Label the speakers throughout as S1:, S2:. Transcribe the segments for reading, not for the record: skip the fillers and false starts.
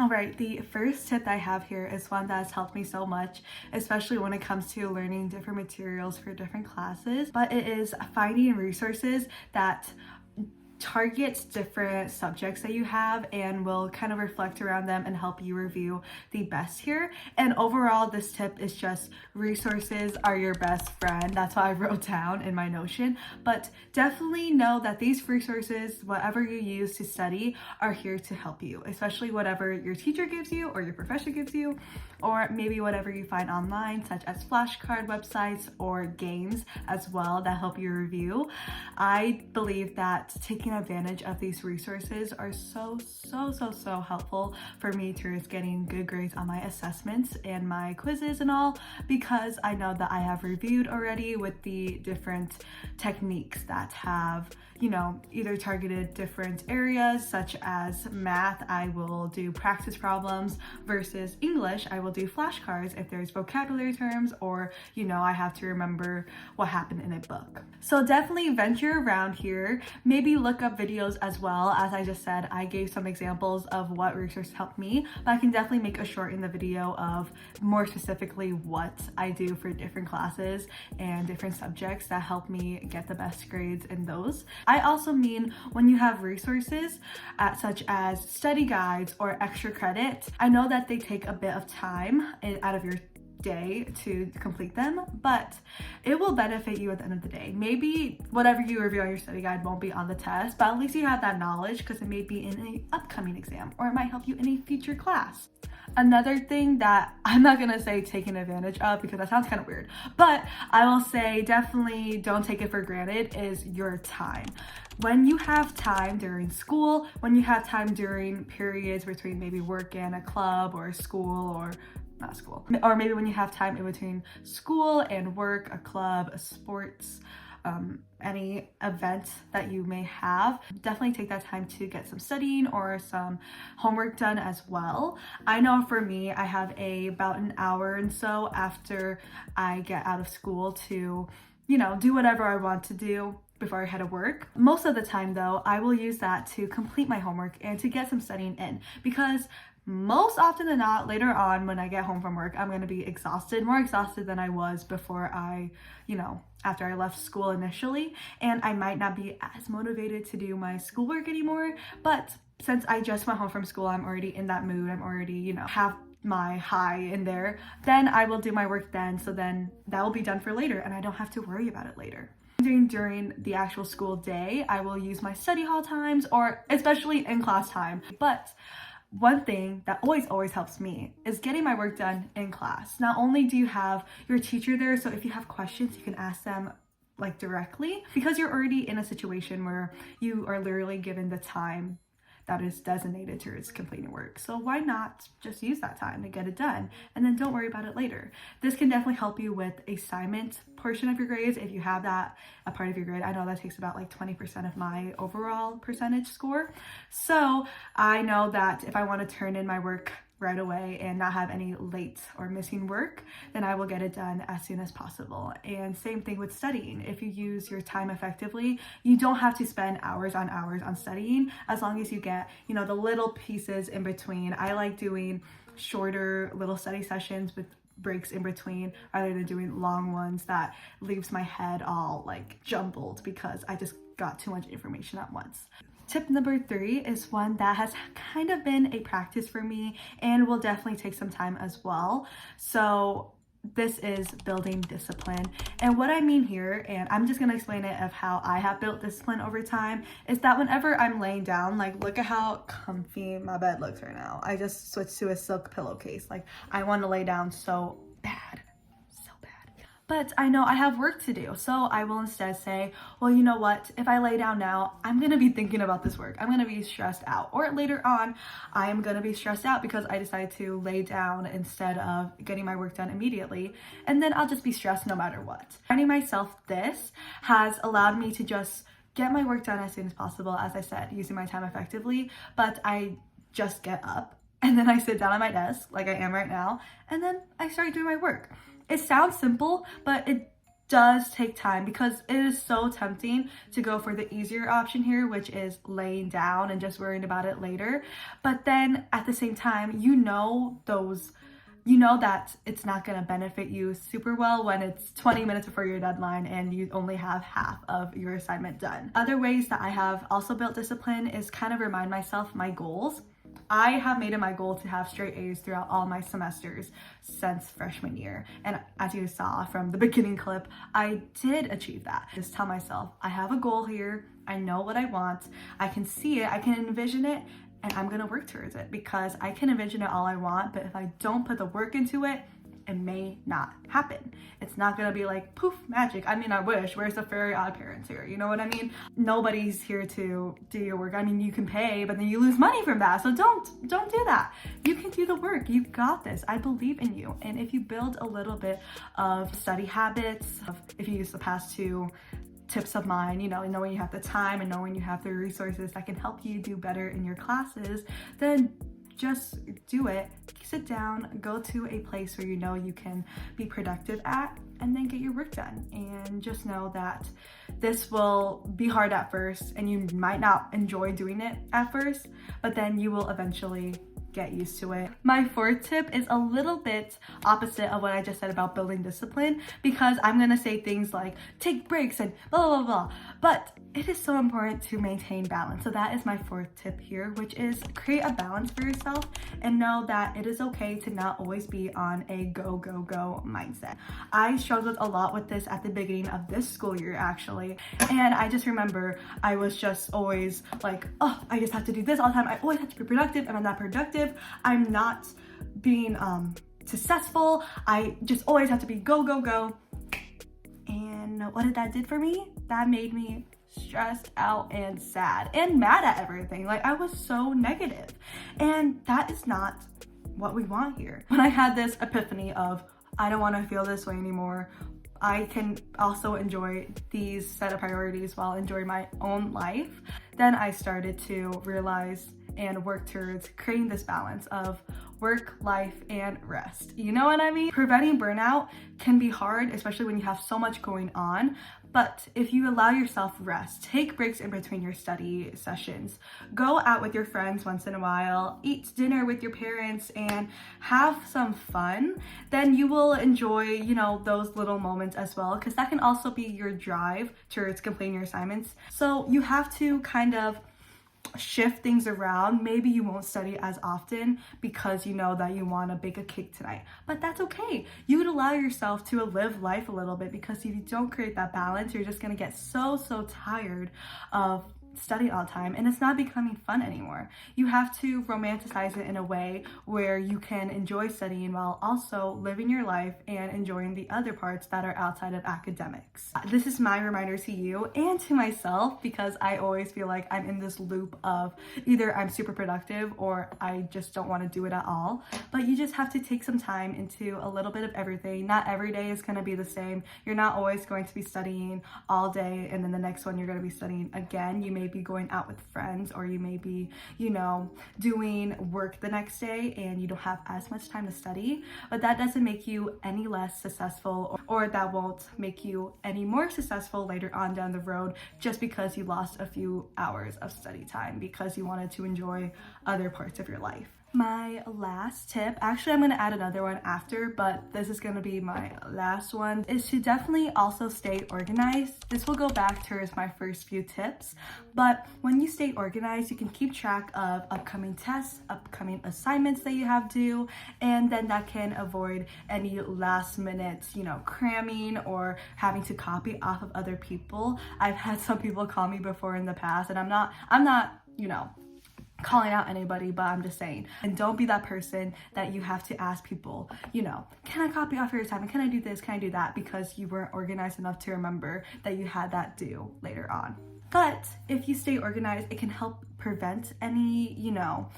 S1: All right, the first tip that I have here is one that has helped me so much, especially when it comes to learning different materials for different classes, but it is finding resources that targets different subjects that you have and will kind of reflect around them and help you review the best here. And overall, this tip is just resources are your best friend. That's what I wrote down in my Notion. But definitely know that these resources, whatever you use to study, are here to help you, especially whatever your teacher gives you or your professor gives you, or maybe whatever you find online, such as flashcard websites or games as well that help you review. I believe that taking advantage of these resources are so helpful for me towards getting good grades on my assessments and my quizzes and all, because I know that I have reviewed already with the different techniques that have, you know, either targeted different areas, such as math, I will do practice problems, versus English, I will do flashcards if there's vocabulary terms or, you know, I have to remember what happened in a book. So definitely venture around here, maybe look up videos as well. As I just said, I gave some examples of what resources helped me, but I can definitely make a short in the video of more specifically what I do for different classes and different subjects that help me get the best grades in those. I also mean when you have resources such as study guides or extra credit, I know that they take a bit of time out of your day to complete them, but it will benefit you at the end of the day. Maybe whatever you review on your study guide won't be on the test, but at least you have that knowledge because it may be in an upcoming exam or it might help you in a future class. Another thing that I'm not gonna say taking advantage of because that sounds kind of weird, but I will say definitely don't take it for granted is your time. When you have time during school, when you have time during periods between maybe work and a club or a school or not school, or maybe when you have time in between school and work, a club, a sports, any event that you may have, definitely take that time to get some studying or some homework done as well. I know for me, I have about an hour and so after I get out of school to, you know, do whatever I want to do before I head to work. Most of the time though, I will use that to complete my homework and to get some studying in, because most often than not, later on when I get home from work, I'm going to be exhausted, more exhausted than I was before after I left school initially, and I might not be as motivated to do my schoolwork anymore. But since I just went home from school, I'm already in that mood, I'm already, have my high in there, then I will do my work then, so then that will be done for later and I don't have to worry about it later. During the actual school day, I will use my study hall times or especially in class time. But one thing that always helps me is getting my work done in class. Not only do you have your teacher there, so if you have questions, you can ask them like directly, because you're already in a situation where you are literally given the time that is designated towards completing work. So why not just use that time to get it done and then don't worry about it later. This can definitely help you with assignment portion of your grades if you have that a part of your grade. I know that takes about like 20% of my overall percentage score. So I know that if I want to turn in my work right away and not have any late or missing work, then I will get it done as soon as possible. And same thing with studying. If you use your time effectively, you don't have to spend hours on studying, as long as you get, the little pieces in between. I like doing shorter little study sessions with breaks in between rather than doing long ones that leaves my head all like jumbled because I just got too much information at once. Tip number 3 is one that has kind of been a practice for me and will definitely take some time as well. So this is building discipline. And what I mean here, and I'm just gonna explain it of how I have built discipline over time, is that whenever I'm laying down, like look at how comfy my bed looks right now. I just switched to a silk pillowcase. Like I want to lay down so bad. But I know I have work to do, so I will instead say, well, you know what? If I lay down now, I'm gonna be thinking about this work. I'm gonna be stressed out. Or later on, I am gonna be stressed out because I decided to lay down instead of getting my work done immediately. And then I'll just be stressed no matter what. Finding myself this has allowed me to just get my work done as soon as possible, as I said, using my time effectively. But I just get up and then I sit down at my desk like I am right now, and then I start doing my work. It sounds simple, but it does take time because it is so tempting to go for the easier option here, which is laying down and just worrying about it later. But then at the same time, you know that it's not going to benefit you super well when it's 20 minutes before your deadline and you only have half of your assignment done. Other ways that I have also built discipline is kind of remind myself my goals. I have made it my goal to have straight A's throughout all my semesters since freshman year. And as you saw from the beginning clip, I did achieve that. Just tell myself, I have a goal here. I know what I want. I can see it. I can envision it. And I'm gonna work towards it because I can envision it all I want, but if I don't put the work into it, it may not happen. It's not gonna be like poof, magic. I mean, I wish. Where's the fairy odd parents here? You know what I mean? Nobody's here to do your work. I mean, you can pay, but then you lose money from that. So don't do that. You can do the work. You got this. I believe in you. And if you build a little bit of study habits, if you use the past two tips of mine, you know, knowing you have the time and knowing you have the resources that can help you do better in your classes, then just do it. Sit down, go to a place where you know you can be productive at, and then get your work done. And just know that this will be hard at first and you might not enjoy doing it at first, but then you will eventually get used to it. My fourth tip is a little bit opposite of what I just said about building discipline, because I'm gonna say things like take breaks and blah blah blah, but it is so important to maintain balance. So that is my fourth tip here, which is create a balance for yourself and know that it is okay to not always be on a go go go mindset. I struggled a lot with this at the beginning of this school year actually, and I just remember I was just always like, oh, I just have to do this all the time. I always have to be productive and I'm not productive. I'm not being successful. I just always have to be go go go. And what did that did for me? That made me stressed out and sad and mad at everything. Like, I was so negative, and that is not what we want here. When I had this epiphany of I don't want to feel this way anymore, I can also enjoy these set of priorities while enjoying my own life, then I started to realize and work towards creating this balance of work, life, and rest. You know what I mean? Preventing burnout can be hard, especially when you have so much going on. But if you allow yourself rest, take breaks in between your study sessions, go out with your friends once in a while, eat dinner with your parents, and have some fun, then you will enjoy, you know, those little moments as well, because that can also be your drive towards completing your assignments. So you have to kind of shift things around. Maybe you won't study as often because you know that you want to bake a cake tonight, but that's okay. You would allow yourself to live life a little bit, because if you don't create that balance, you're just going to get so tired of studying all the time and it's not becoming fun anymore. You have to romanticize it in a way where you can enjoy studying while also living your life and enjoying the other parts that are outside of academics. This is my reminder to you and to myself, because I always feel like I'm in this loop of either I'm super productive or I just don't want to do it at all. But you just have to take some time into a little bit of everything. Not every day is going to be the same. You're not always going to be studying all day and then the next one you're going to be studying again. You may be going out with friends, or you may be, you know, doing work the next day and you don't have as much time to study, but that doesn't make you any less successful, or that won't make you any more successful later on down the road just because you lost a few hours of study time because you wanted to enjoy other parts of your life. My last tip, actually I'm going to add another one after, but this is going to be my last one, is to definitely also stay organized. This will go back towards my first few tips, but when you stay organized, you can keep track of upcoming tests, upcoming assignments that you have due, and then that can avoid any last minute, you know, cramming or having to copy off of other people. I've had some people call me before in the past, and I'm not, you know, calling out anybody, but I'm just saying, and don't be that person that you have to ask people, you know, can I copy off your assignment? Can I do this? Can I do that? Because you weren't organized enough to remember that you had that due later on. But if you stay organized, it can help prevent any, you know,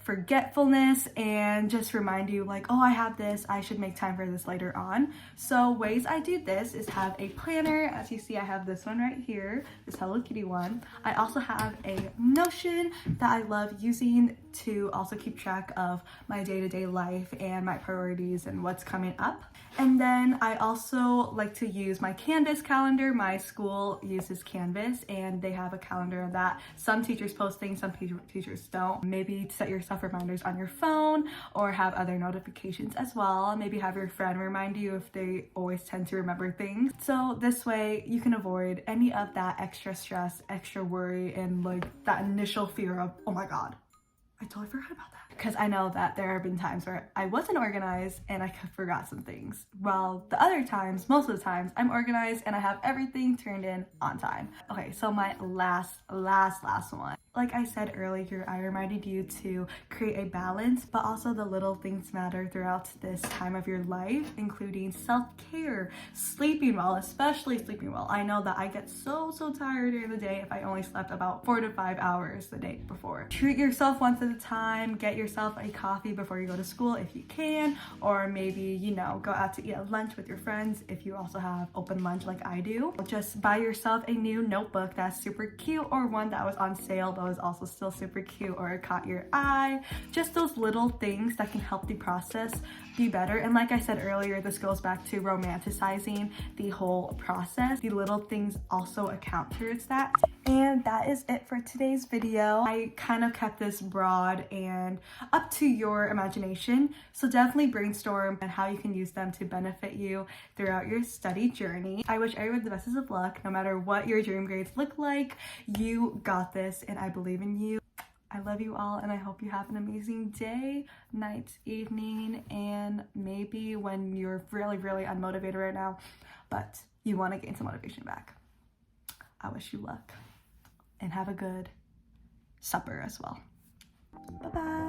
S1: forgetfulness and just remind you like, oh, I have this, I should make time for this later on. So ways I do this is have a planner. As you see, I have this one right here, this Hello Kitty one. I also have a Notion that I love using to also keep track of my day-to-day life and my priorities and what's coming up. And then I also like to use my Canvas calendar. My school uses Canvas and they have a calendar that some teachers post things, some teachers don't. Maybe set yourself reminders on your phone or have other notifications as well. Maybe have your friend remind you if they always tend to remember things. So this way you can avoid any of that extra stress, extra worry, and like that initial fear of, oh my God, I totally forgot about that. Because I know that there have been times where I wasn't organized and I forgot some things. While the other times, most of the times, I'm organized and I have everything turned in on time. Okay, so my last one. Like I said earlier, I reminded you to create a balance, but also the little things matter throughout this time of your life, including self-care, sleeping well, especially sleeping well. I know that I get so tired during the day if I only slept about 4 to 5 hours the day before. Treat yourself once at a time. Get yourself a coffee before you go to school if you can, or maybe, you know, go out to eat at lunch with your friends if you also have open lunch like I do. Just buy yourself a new notebook that's super cute, or one that was on sale but was also still super cute, or it caught your eye. Just those little things that can help the process be better. And like I said earlier, this goes back to romanticizing the whole process. The little things also account towards that. And that is it for today's video. I kind of kept this broad and up to your imagination. So definitely brainstorm on how you can use them to benefit you throughout your study journey. I wish everyone the best of luck, no matter what your dream grades look like. You got this, and I believe in you. I love you all, and I hope you have an amazing day, night, evening, and maybe when you're really unmotivated right now, but you want to gain some motivation back. I wish you luck, and have a good supper as well. Bye-bye.